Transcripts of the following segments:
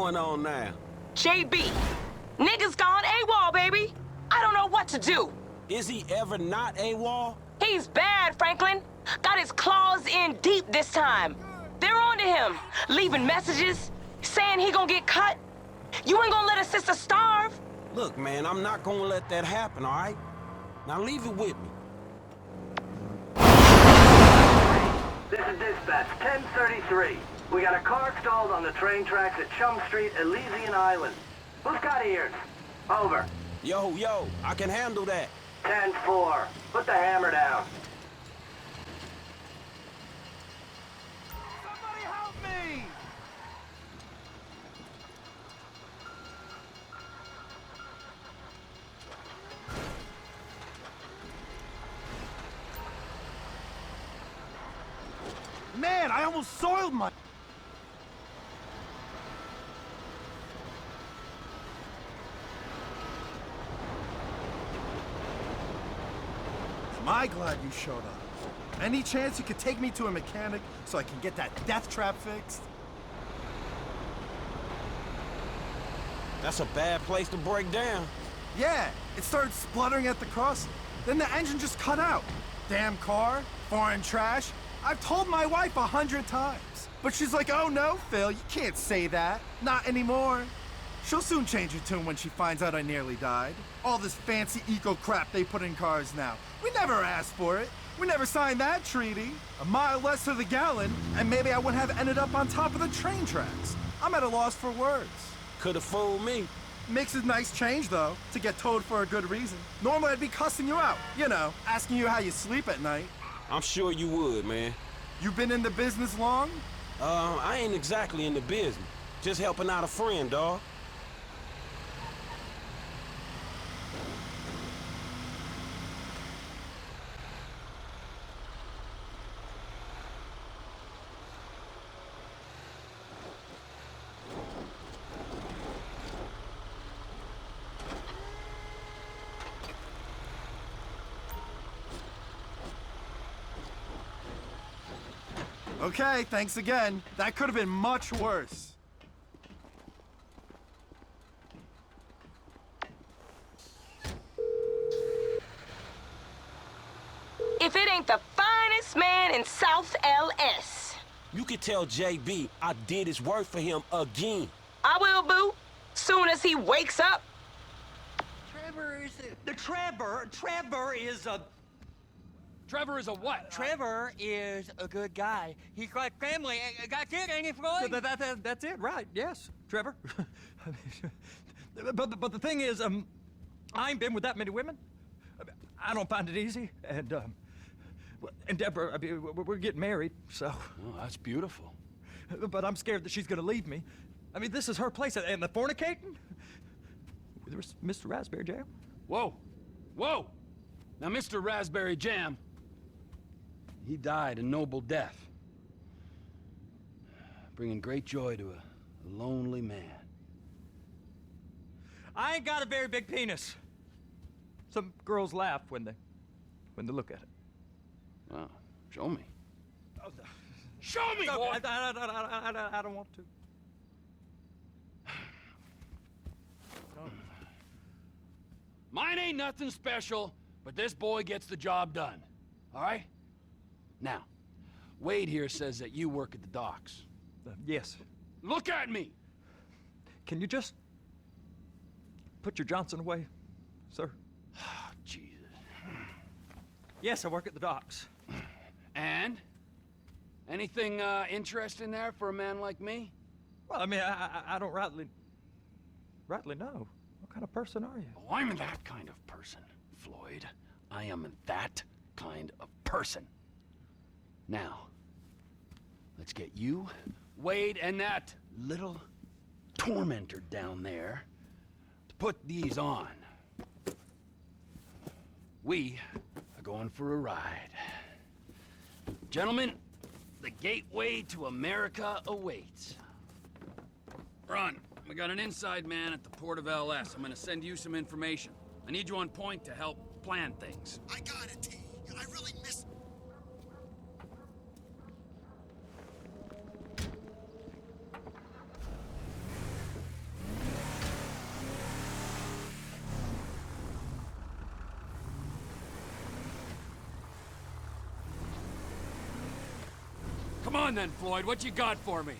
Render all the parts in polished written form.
going on now? JB, niggas gone AWOL, baby. I don't know what to do. Is he ever not AWOL? He's bad, Franklin. Got his claws in deep this time. They're on to him, leaving messages, saying he gonna get cut. You ain't gonna let a sister starve. Look, man, I'm not gonna let that happen, all right? Now leave it with me. This is dispatch, 1033. We got a car stalled on the train tracks at Chum Street, Elysian Island. Who's got ears? Over. Yo, I can handle that. 10-4. Put the hammer down. Somebody help me! Man, I almost soiled my... Am I glad you showed up? Any chance you could take me to a mechanic so I can get that death trap fixed? That's a bad place to break down. Yeah, it started spluttering at the crossing. Then the engine just cut out. Damn car, foreign trash. I've told my wife 100 times. But she's like, oh no, Phil, you can't say that. Not anymore. She'll soon change her tune when she finds out I nearly died. All this fancy eco crap they put in cars now. We never asked for it. We never signed that treaty. A mile less to the gallon, and maybe I wouldn't have ended up on top of the train tracks. I'm at a loss for words. Could've fooled me. Makes a nice change, though, to get towed for a good reason. Normally I'd be cussing you out. You know, asking you how you sleep at night. I'm sure you would, man. You been in the business long? I ain't exactly in the business. Just helping out a friend, dawg. Okay, thanks again. That could have been much worse. If it ain't the finest man in South LS. You could tell JB I did his work for him again. I will, boo. Soon as he wakes up. Trevor is Trevor is a... Trevor is a what? Trevor is a good guy. He's got family. Got kid, ain't he, Floyd? That's it, right? Yes, Trevor. but the thing is, I ain't been with that many women. I don't find it easy, and Deborah, I mean, we're getting married, so. Oh, that's beautiful. But I'm scared that she's gonna leave me. I mean, this is her place, and the fornicating with Mr. Raspberry Jam. Whoa. Now, Mr. Raspberry Jam, he died a noble death, bringing great joy to a lonely man. I ain't got a very big penis. Some girls laugh when they look at it. Wow, show me. Oh, no. Show me, No, boy! I don't want to. Mine ain't nothing special, but this boy gets the job done. All right? Now, Wade here says that you work at the docks. Yes. Look at me! Can you just put your Johnson away, sir? Oh, Jesus. Yes, I work at the docks. And? Anything interesting there for a man like me? Well, I mean, I don't rightly know. What kind of person are you? Oh, I'm that kind of person, Floyd. I am that kind of person. Now, let's get you, Wade, and that little tormentor down there to put these on. We are going for a ride. Gentlemen, the gateway to America awaits. Ron, we got an inside man at the port of LS. I'm gonna send you some information. I need you on point to help plan things. I got it, T. I really missed... Come on then, Floyd, what you got for me?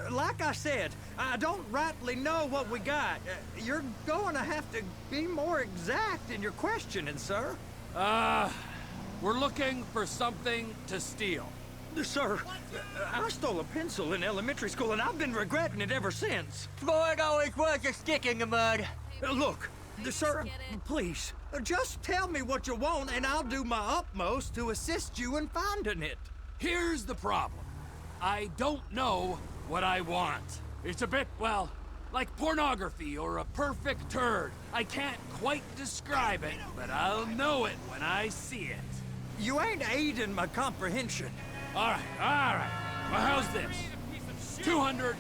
Like I said, I don't rightly know what we got. You're going to have to be more exact in your questioning, sir. We're looking for something to steal. Sir, I stole a pencil in elementary school, and I've been regretting it ever since. Floyd always was a stick in the mud. Look, sir, please, just tell me what you want, and I'll do my utmost to assist you in finding it. Here's the problem. I don't know what I want. It's a bit, well, like pornography or a perfect turd. I can't quite describe it, but I'll know it when I see it. You ain't aiding my comprehension. All right. Well, how's this? $236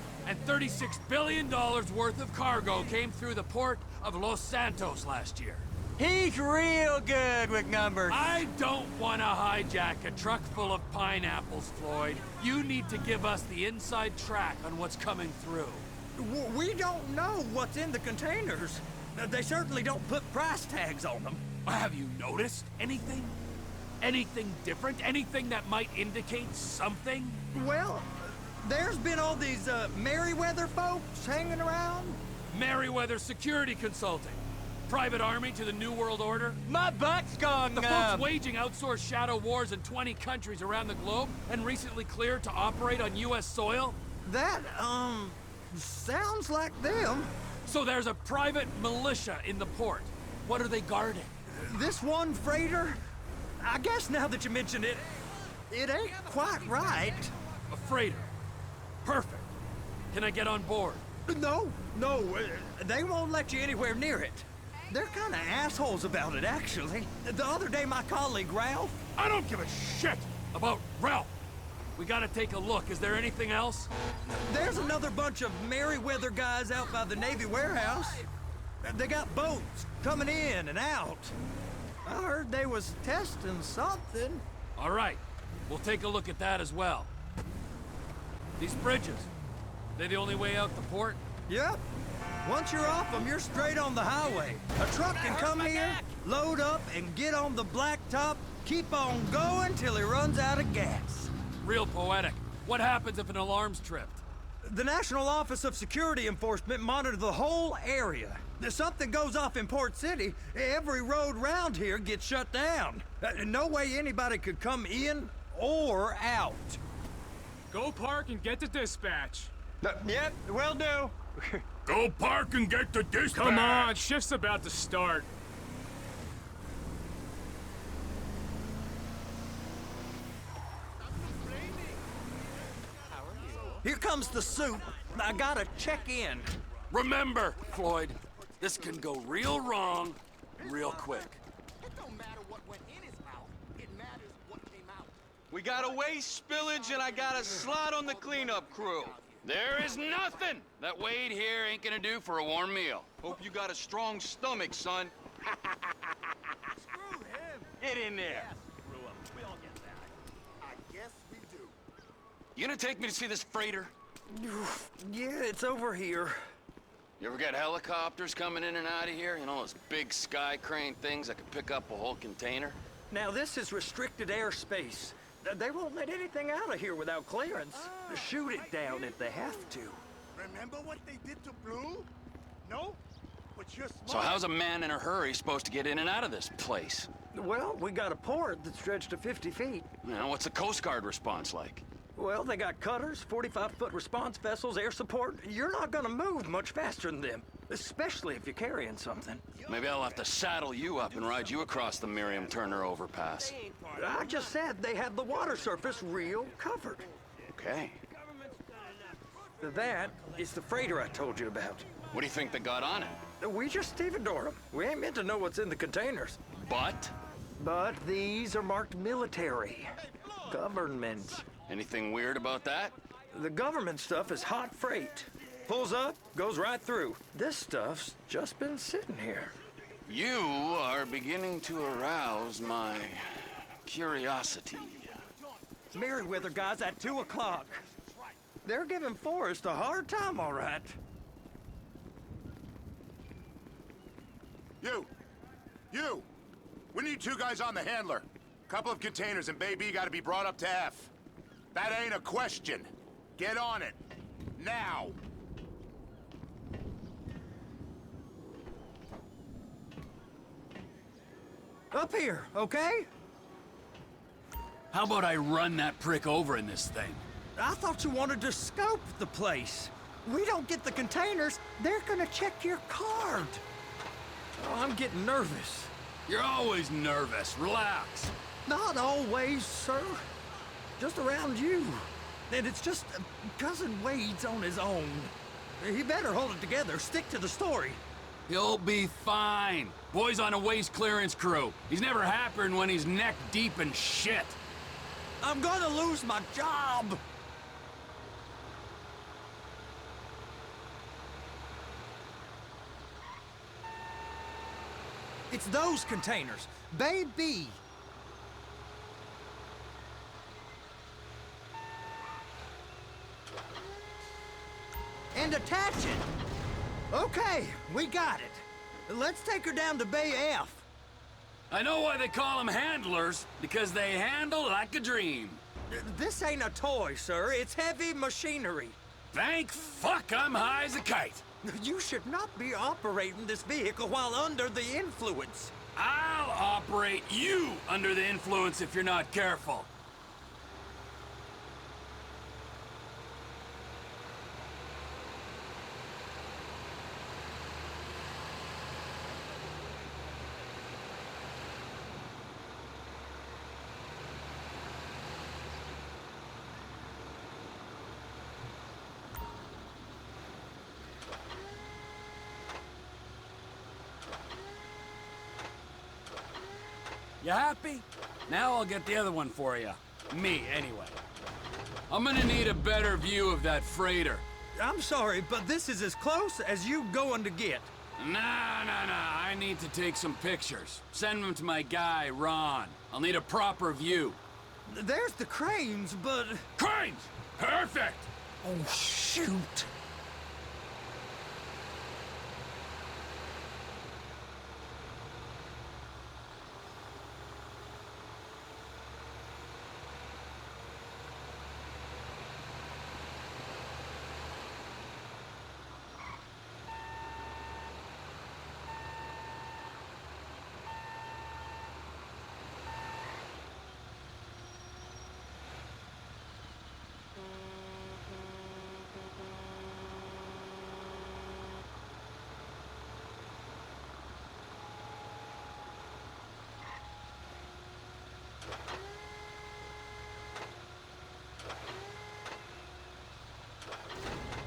billion worth of cargo came through the port of Los Santos last year. He's real good with numbers. I don't want to hijack a truck full of pineapples, Floyd. You need to give us the inside track on what's coming through. We don't know what's in the containers. They certainly don't put price tags on them. Have you noticed anything? Anything different? Anything that might indicate something? Well, there's been all these Merryweather folks hanging around. Merryweather Security Consulting. Private army to the New World Order. My butt's gone The folks waging outsourced shadow wars in 20 countries around the globe and recently cleared to operate on U.S. soil? That, sounds like them. So there's a private militia in the port. What are they guarding? This one freighter? I guess now that you mention it, it ain't quite right. A freighter. Perfect. Can I get on board? No, they won't let you anywhere near it. They're kind of assholes about it, actually. The other day, my colleague, Ralph... I don't give a shit about Ralph. We gotta take a look. Is there anything else? There's another bunch of Merryweather guys out by the Navy warehouse. They got boats coming in and out. I heard they was testing something. All right. We'll take a look at that as well. These bridges, they the only way out the port? Yep. Once you're off them, you're straight on the highway. A truck can come here, load up, and get on the blacktop, keep on going till he runs out of gas. Real poetic. What happens if an alarm's tripped? The National Office of Security Enforcement monitors the whole area. If something goes off in Port City, every road round here gets shut down. No way anybody could come in or out. Go park and get to dispatch. Yep, will do. Go park and get to dispatch. Come on, shift's about to start. Here comes the soup. I gotta check in. Remember, Floyd, this can go real wrong real quick. It don't matter what went in his mouth. It matters what came out. We got a waste spillage and I got a slot on the cleanup crew. There is nothing that Wade here ain't gonna do for a warm meal. Hope you got a strong stomach, son. Screw him. Get in there. Screw him. We all get that. I guess we do. You gonna take me to see this freighter? Yeah, it's over here. You ever get helicopters coming in and out of here? You know, those big sky crane things that can pick up a whole container? Now, this is restricted airspace. They won't let anything out of here without clearance. Shoot it down if they have to. Remember what they did to Blue? No? But you're smart. So how's a man in a hurry supposed to get in and out of this place? Well, we got a port that's stretched to 50 feet. You know, what's the Coast Guard response like? Well, they got cutters, 45-foot response vessels, air support. You're not gonna move much faster than them, especially if you're carrying something. Maybe I'll have to saddle you up and ride you across the Miriam Turner overpass. I just said they had the water surface real covered. Okay. That is the freighter I told you about. What do you think they got on it? We just stevedore them. We ain't meant to know what's in the containers. But? But these are marked military. Government. Anything weird about that? The government stuff is hot freight. Pulls up, goes right through. This stuff's just been sitting here. You are beginning to arouse my curiosity. Merryweather guys at 2 o'clock. They're giving Forrest a hard time, all right. You! We need 2 guys on the handler. Couple of containers and Bay B gotta be brought up to F. That ain't a question. Get on it. Now. Up here, okay? How about I run that prick over in this thing? I thought you wanted to scope the place. We don't get the containers, they're gonna check your card. Oh, I'm getting nervous. You're always nervous. Relax. Not always, sir. Just around you. And it's just Cousin Wade's on his own. He better hold it together, stick to the story. He'll be fine. Boy's on a waste clearance crew. He's never happier when he's neck deep in shit. I'm gonna lose my job. It's those containers. Bay B. And attach it. Okay, we got it. Let's take her down to Bay F. I know why they call them handlers, because they handle like a dream. This ain't a toy, sir. It's heavy machinery. Thank fuck I'm high as a kite. You should not be operating this vehicle while under the influence. I'll operate you under the influence if you're not careful. You happy? Now I'll get the other one for you. Me, anyway. I'm gonna need a better view of that freighter. I'm sorry, but this is as close as you going to get. Nah. I need to take some pictures. Send them to my guy, Ron. I'll need a proper view. There's the cranes, but... Cranes! Perfect! Oh, shoot.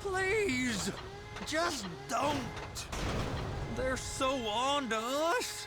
Please, just don't. They're so on to us.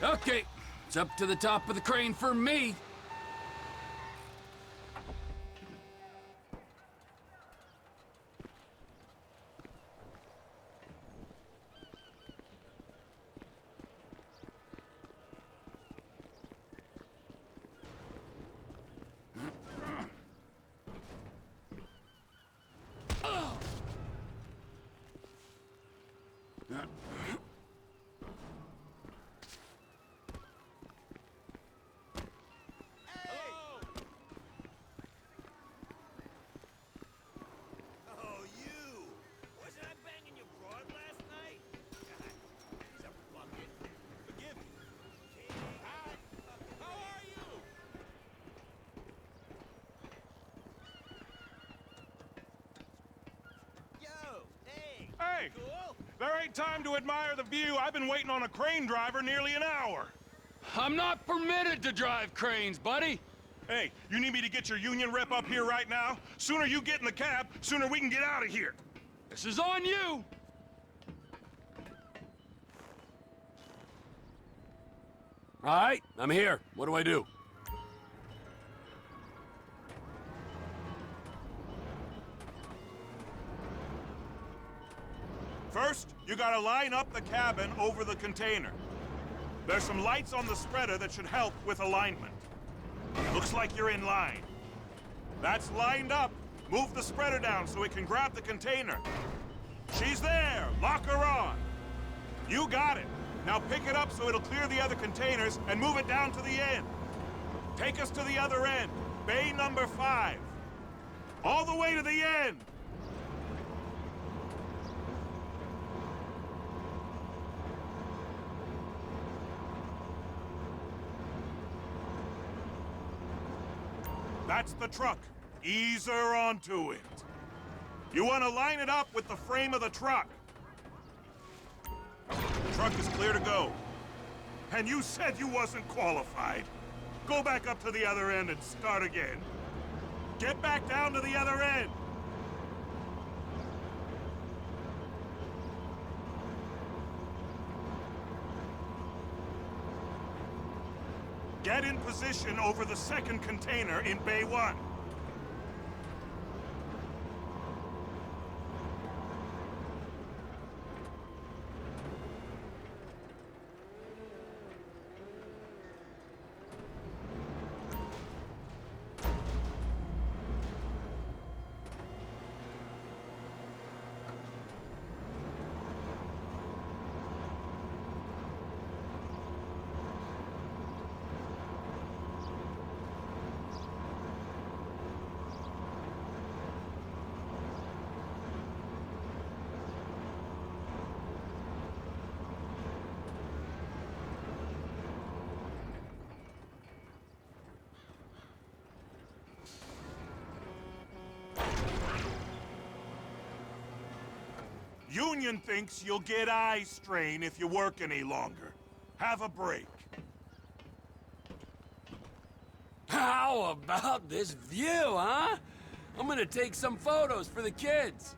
Okay, it's up to the top of the crane for me. Hey! There ain't time to admire the view. I've been waiting on a crane driver nearly an hour. I'm not permitted to drive cranes, buddy. Hey, you need me to get your union rep up here right now? Sooner you get in the cab, sooner we can get out of here. This is on you. All right, I'm here. What do I do? First, you gotta line up the cabin over the container. There's some lights on the spreader that should help with alignment. Looks like you're in line. That's lined up. Move the spreader down so it can grab the container. She's there. Lock her on. You got it. Now pick it up so it'll clear the other containers and move it down to the end. Take us to the other end. Bay number 5. All the way to the end. That's the truck. Ease her onto it. You want to line it up with the frame of the truck. The truck is clear to go. And you said you wasn't qualified. Go back up to the other end and start again. Get back down to the other end. Get in position over the second container in Bay 1. Union thinks you'll get eye strain if you work any longer. Have a break. How about this view, huh? I'm gonna take some photos for the kids.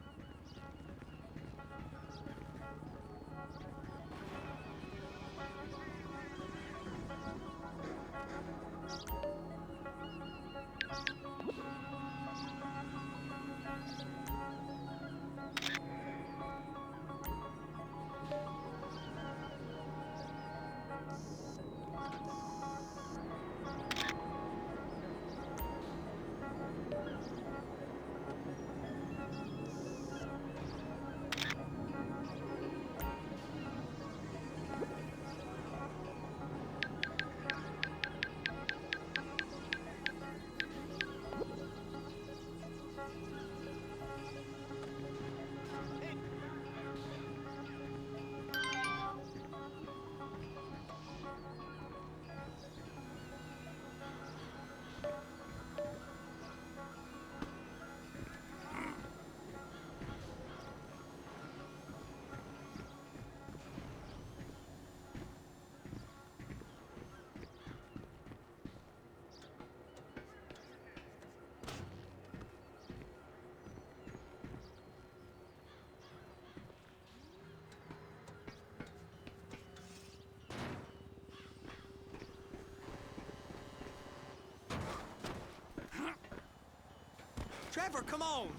Trevor, come on.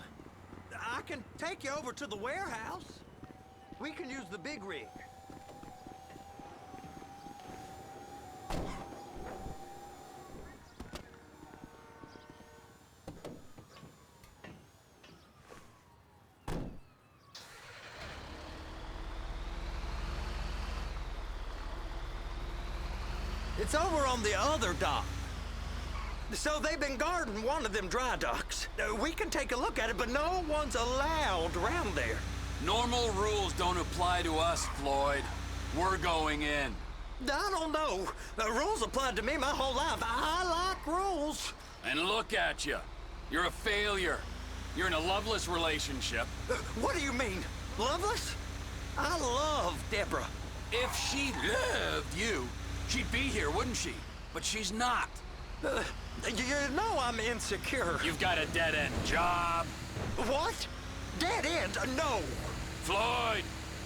I can take you over to the warehouse. We can use the big rig. It's over on the other dock. So they've been guarding one of them dry docks. We can take a look at it, but no one's allowed around there. Normal rules don't apply to us, Floyd. We're going in. I don't know. The rules applied to me my whole life. I like rules. And look at you. You're a failure. You're in a loveless relationship. What do you mean? Loveless? I love Deborah. If she loved you, she'd be here, wouldn't she? But she's not. You know I'm insecure. You've got a dead-end job. What? Dead end? No. Floyd,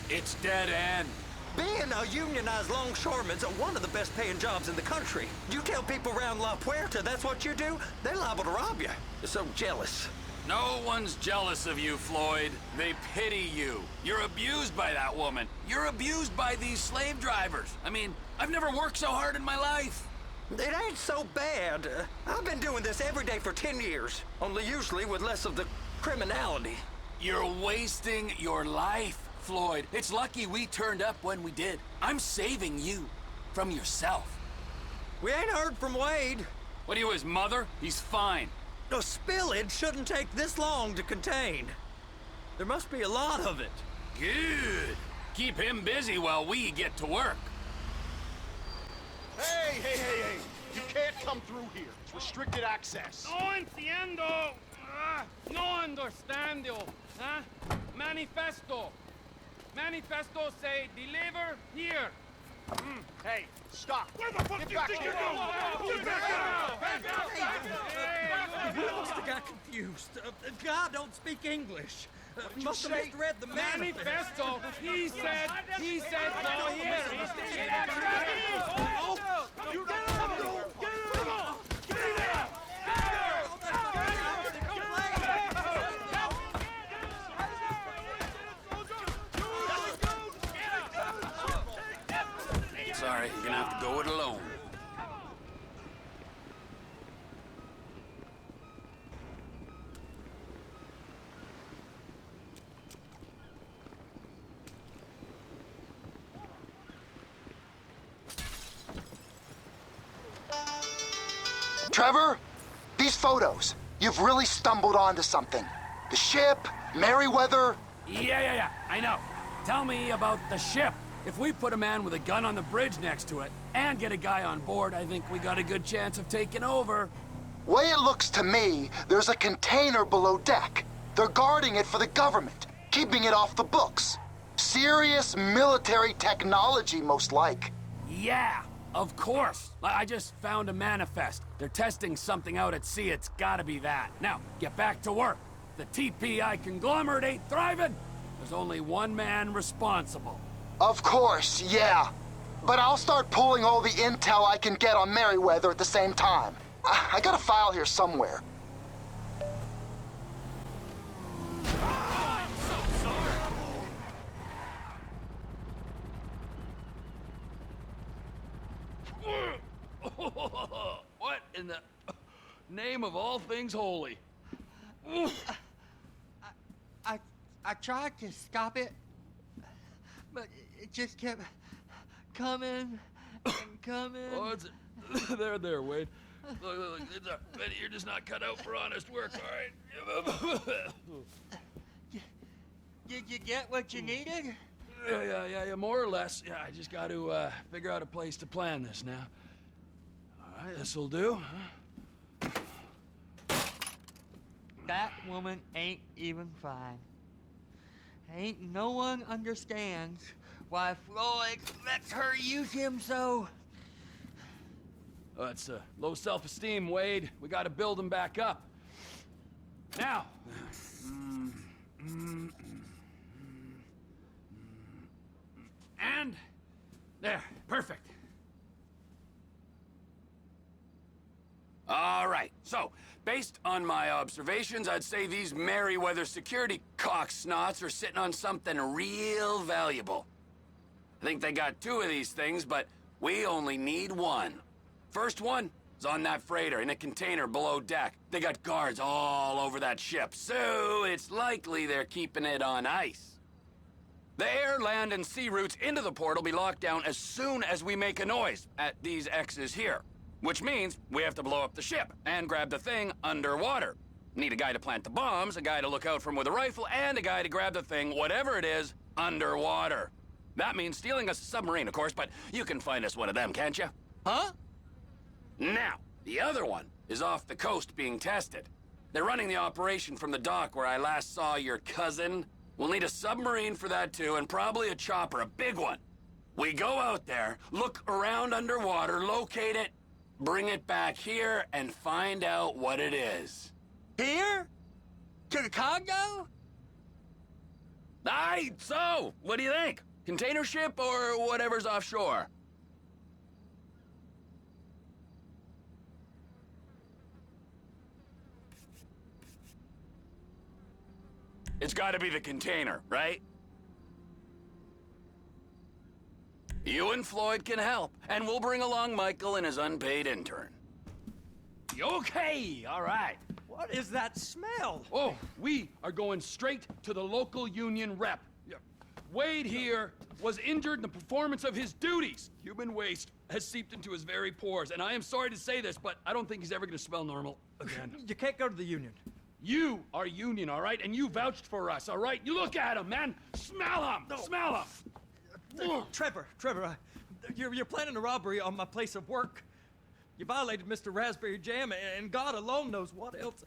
it's dead end. Being a unionized longshoreman's one of the best paying jobs in the country. You tell people around La Puerta that's what you do, they're liable to rob you. They're so jealous. No one's jealous of you, Floyd. They pity you. You're abused by that woman. You're abused by these slave drivers. I mean, I've never worked so hard in my life. It ain't so bad. I've been doing this every day for 10 years, only usually with less of the criminality. You're wasting your life, Floyd. It's lucky we turned up when we did. I'm saving you from yourself. We ain't heard from Wade. What are you, his mother? He's fine. A spillage shouldn't take this long to contain. There must be a lot of it. Good. Keep him busy while we get to work. Hey! You can't come through here. It's restricted access. No entiendo. No understando. Huh? Manifesto. Manifesto say deliver here. Hey, stop. Where the fuck Get do you back think here. you're going? We must have got confused. God don't speak English. Must have misread the Manifesto. He said go here. You got to go. Sorry, you're gonna have to go it alone. Trevor, these photos, you've really stumbled onto something. The ship, Merryweather. Yeah, I know. Tell me about the ship. If we put a man with a gun on the bridge next to it and get a guy on board, I think we got a good chance of taking over. Way it looks to me, there's a container below deck. They're guarding it for the government, keeping it off the books. Serious military technology, most like. Yeah, of course. I just found a manifest. They're testing something out at sea. It's gotta be that. Now, get back to work. The TPI conglomerate ain't thriving. There's only one man responsible. Of course, yeah. But I'll start pulling all the intel I can get on Merryweather at the same time. I got a file here somewhere. What in the name of all things holy? I tried to stop it, but it just kept coming and coming. Oh, it's there, Wade. Look, you're just not cut out for honest work, all right? Did you get what you needed? Yeah, more or less. Yeah, I just got to figure out a place to plan this now. All right, this'll do. Huh? That woman ain't even fine. Ain't no one understands why Floyd lets her use him so. Oh, it's low self-esteem, Wade. We got to build him back up. Now. And there, perfect. All right, so, based on my observations, I'd say these Merryweather security cocksnots are sitting on something real valuable. I think they got 2 of these things, but we only need 1. First one is on that freighter in a container below deck. They got guards all over that ship, so it's likely they're keeping it on ice. The air, land, and sea routes into the port will be locked down as soon as we make a noise at these X's here. Which means we have to blow up the ship and grab the thing underwater. Need a guy to plant the bombs, a guy to look out for him with a rifle, and a guy to grab the thing, whatever it is, underwater. That means stealing us a submarine, of course, but you can find us one of them, can't you? Huh? Now, the other one is off the coast being tested. They're running the operation from the dock where I last saw your cousin. We'll need a submarine for that too, and probably a chopper, a big one. We go out there, look around underwater, locate it, bring it back here, and find out what it is. Here? To the Congo? Aye, so, what do you think? Container ship or whatever's offshore? It's gotta be the container, right? You and Floyd can help, and we'll bring along Michael and his unpaid intern. Okay, all right. What is that smell? Oh, we are going straight to the local union rep. Wade here was injured in the performance of his duties. Human waste has seeped into his very pores, and I am sorry to say this, but I don't think he's ever gonna smell normal again. You can't go to the union. You are union, all right? And you vouched for us, all right? You look at him, man. Smell him. No. Smell him. Trevor, you're planning a robbery on my place of work. You violated Mr. Raspberry Jam, and God alone knows what else.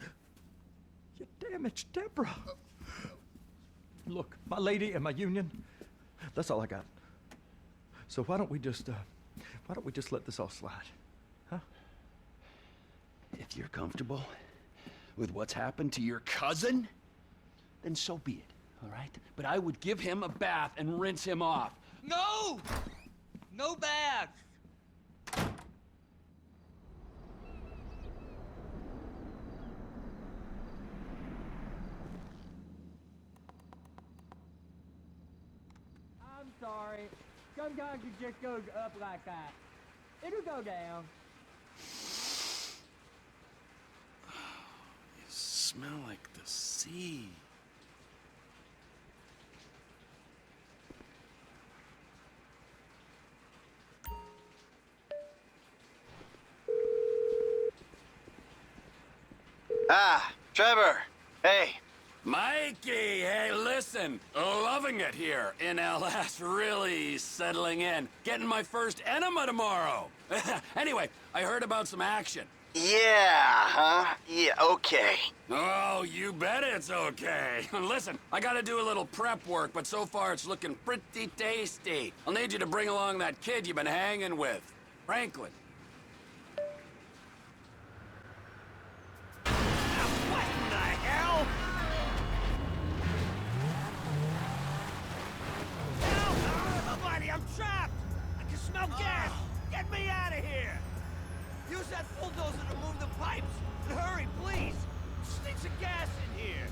You damaged Deborah. Look, my lady and my union, that's all I got. So why don't we just let this all slide, huh? If you're comfortable with what's happened to your cousin, then so be it, all right? But I would give him a bath and rinse him off. No! No bath! I'm sorry. Sometimes it just goes up like that. It'll go down. You smell like the sea. Ah, Trevor. Hey. Mikey, hey, listen. Loving it here in LS. Really settling in. Getting my first enema tomorrow. Anyway, I heard about some action. Yeah, huh? Yeah, okay. Oh, you bet it's okay. Listen, I gotta do a little prep work, but so far it's looking pretty tasty. I'll need you to bring along that kid you've been hanging with, Franklin. I'm trapped! I can smell gas! Get me out of here! Use that bulldozer to move the pipes! And hurry, please! Stinks of gas in here!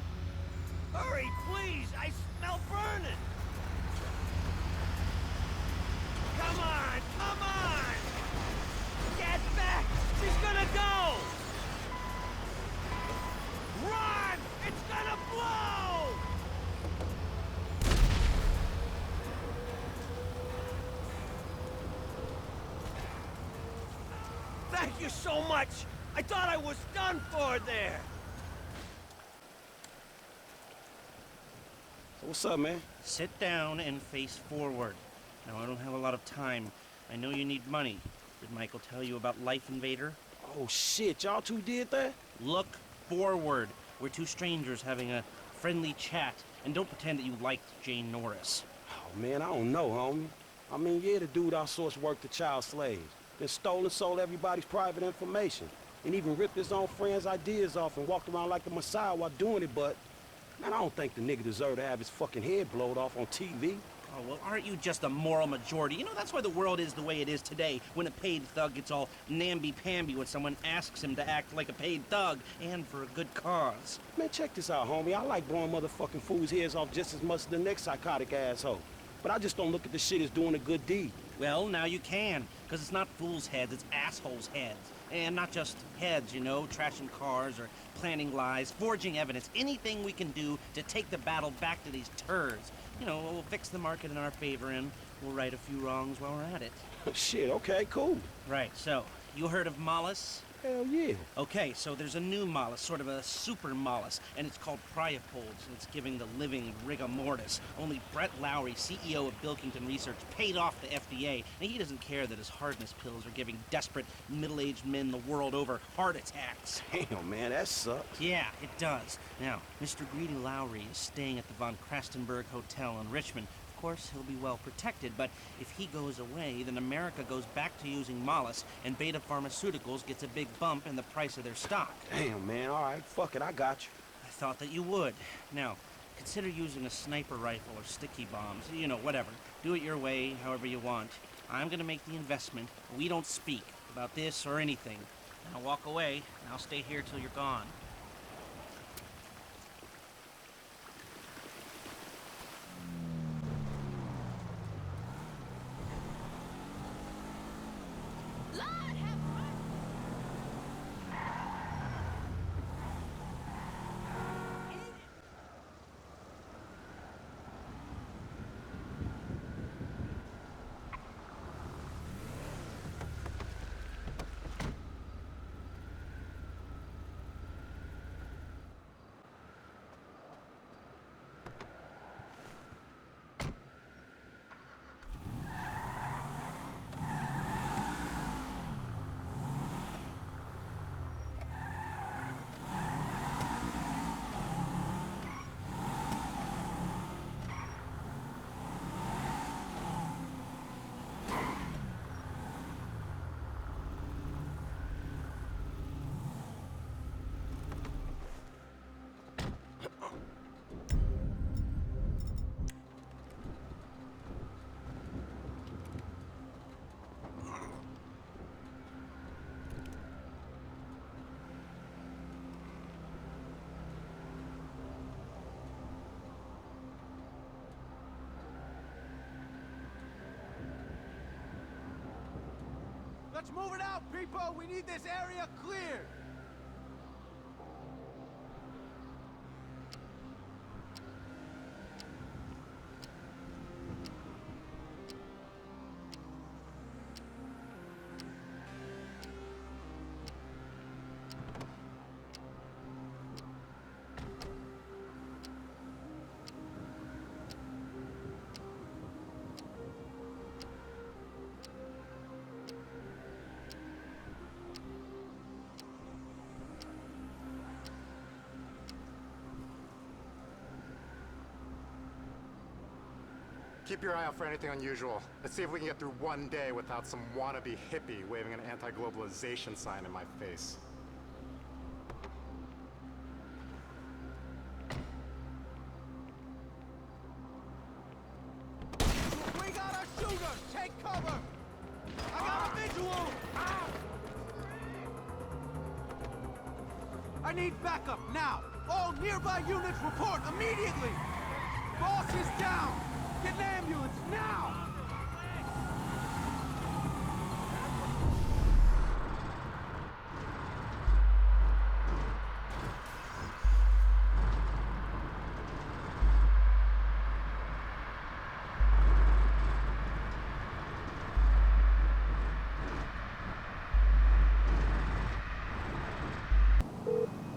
Hurry, please! I smell burning! Come on! Come on! Get back! She's gonna go! Run! It's gonna blow! Thank you so much! I thought I was done for there! So what's up, man? Sit down and face forward. Now, I don't have a lot of time. I know you need money. Did Michael tell you about Life Invader? Oh, shit. Y'all two did that? Look forward. We're two strangers having a friendly chat. And don't pretend that you liked Jane Norris. Oh, man, I don't know, homie. I mean, yeah, the dude outsourced work to child slaves. Then stole and sold everybody's private information. And even ripped his own friends' ideas off and walked around like a messiah while doing it, but... Man, I don't think the nigga deserved to have his fucking head blowed off on TV. Oh, well, aren't you just a moral majority? You know, that's why the world is the way it is today, when a paid thug gets all namby-pamby when someone asks him to act like a paid thug, and for a good cause. Man, check this out, homie. I like blowing motherfucking fools' heads off just as much as the next psychotic asshole. But I just don't look at the shit as doing a good deed. Well, now you can, because it's not fools' heads, it's assholes' heads. And not just heads, you know, trashing cars or planning lies, forging evidence, anything we can do to take the battle back to these turds. You know, we'll fix the market in our favor and we'll right a few wrongs while we're at it. Shit, okay, cool. Right, so, you heard of Mollis? Hell yeah. Okay, so there's a new mollusk, sort of a super mollusk, and it's called Priapods, and it's giving the living rigor mortis. Only Brett Lowry, CEO of Bilkington Research, paid off the FDA, and he doesn't care that his hardness pills are giving desperate middle-aged men the world over heart attacks. Damn, man, that sucks. Yeah, it does. Now, Mr. Greedy Lowry is staying at the Von Krastenberg Hotel in Richmond. Of course, he'll be well protected, but if he goes away, then America goes back to using mollusks, and Beta Pharmaceuticals gets a big bump in the price of their stock. Damn, man, all right, fuck it, I got you. I thought that you would. Now, consider using a sniper rifle or sticky bombs. You know, whatever. Do it your way, however you want. I'm gonna make the investment. We don't speak about this or anything. Now walk away, and I'll stay here till you're gone. Let's move it out, people! We need this area cleared! Keep your eye out for anything unusual. Let's see if we can get through one day without some wannabe hippie waving an anti-globalization sign in my face. We got a shooter! Take cover! I got a visual! I need backup, now! All nearby units report immediately! Boss is down! Get an ambulance, now!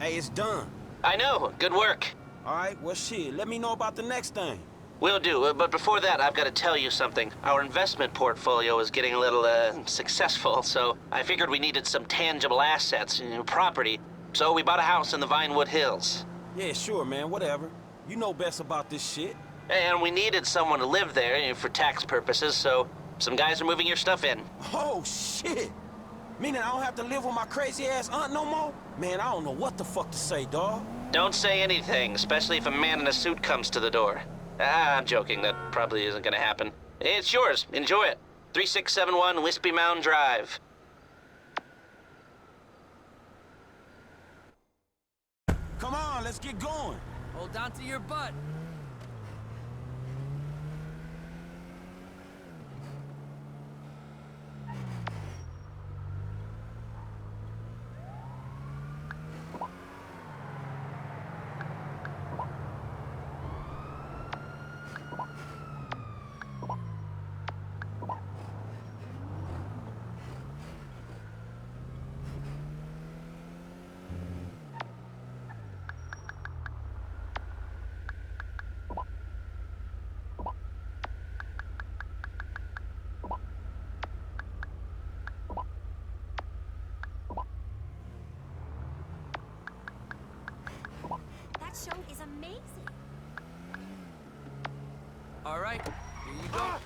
Hey, it's done. I know. Good work. All right, well, shit, let me know about the next thing. Will do, but before that, I've got to tell you something. Our investment portfolio is getting a little, successful, so I figured we needed some tangible assets, property. So we bought a house in the Vinewood Hills. Yeah, sure, man, whatever. You know best about this shit. And we needed someone to live there for tax purposes, so some guys are moving your stuff in. Oh, shit! Meaning I don't have to live with my crazy-ass aunt no more? Man, I don't know what the fuck to say, dawg. Don't say anything, especially if a man in a suit comes to the door. I'm joking. That probably isn't gonna happen. It's yours. Enjoy it. 3671 Wispy Mound Drive. Come on, let's get going. Hold on to your butt. amazing. All right, here you go.